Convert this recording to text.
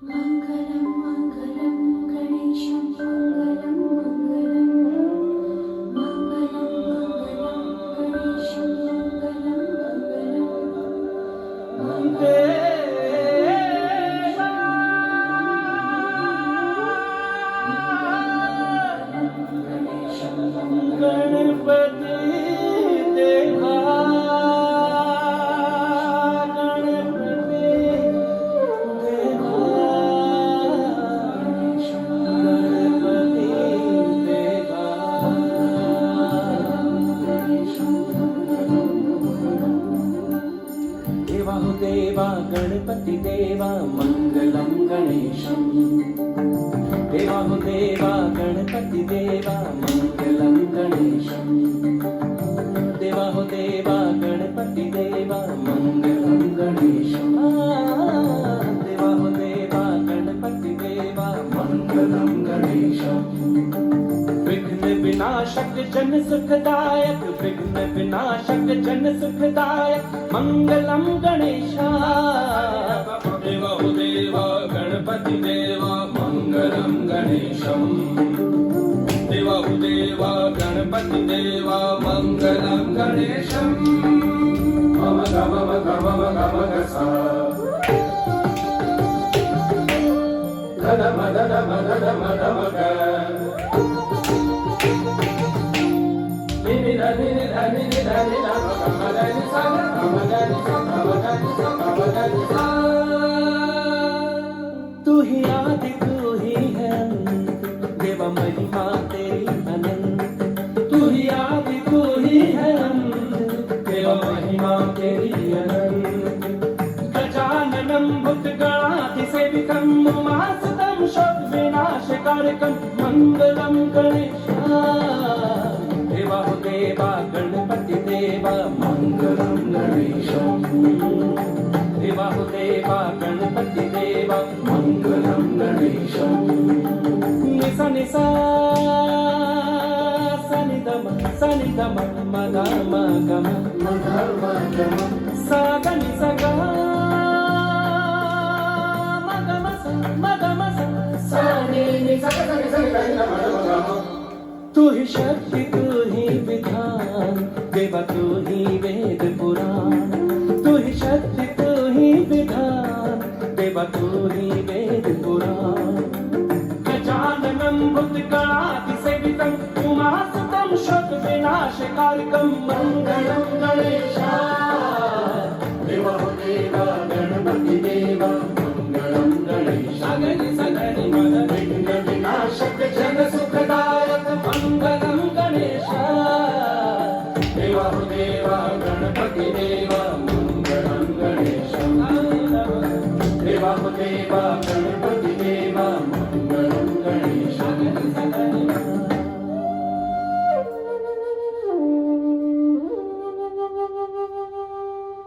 मङ्गलं मङ्गलं गणेशं मङ्गलं मङ्गलं मङ्गलं मङ्गलं गणेशं मङ्गलं मङ्गलं गणपती देवा देवा हो देवा गणपती देवा मंगलम गणेशम देवा हो देवा गणपती देवा मंगलम गणेशम देवा हो देवा गणपती देवा मंगलम गणेशम देवा हो देवा गणपती देवा मंगलम गणेशम विघ्न विनाशक जन सुखदायक विघ्न विनाशक जन सुखदायक मंगलम गणेशा देवा हो देवा गणपती देवा मंगलम गणेशम देवा हो देवा गणपती देवा मंगलम गणेशम मम गम गम गम गसा धन मदन मदन मदम ग नि धनि नि धनि नि धनि न गम धनि सा गम धनि सा गम धनि सा गम धनि सा तू ही आदि तू ही है देवा महिमा तेरी अनंत तू ही आदि तू ही है देवा महिमा तेरी अनंत गजाननं भूतगणाधिसेवितं उमासुतं शोकविनाशकारकं मंगलं गणेशा देवा हो देवा गणपति देवा मंगलम गणेशम देवा हो देवा गणपति देवा मंगलम गणेशम निसा निसा सनिधम सनिधम मगम गम मगम गम साग निसा ग मगम स मगम स सानि निसा ग तू ही शक्ति तू ही विधान देवा तू ही वेद पुराण तू ही शक्ति तू ही विधान देवा तू ही वेद पुराण गजाननं भूतगणाधिसेवितं उमासुतं शोकविनाशकारकं मंगलं गणेशा देवा हो देवा गणपति देवा मंगलं गणेशा गणि सगणि मद विघ्न विनाशक जन सुखदायक मंगलम गणेशा देवा हो देवा गणपति देवा मंगलम गणेशा देवा हो देवा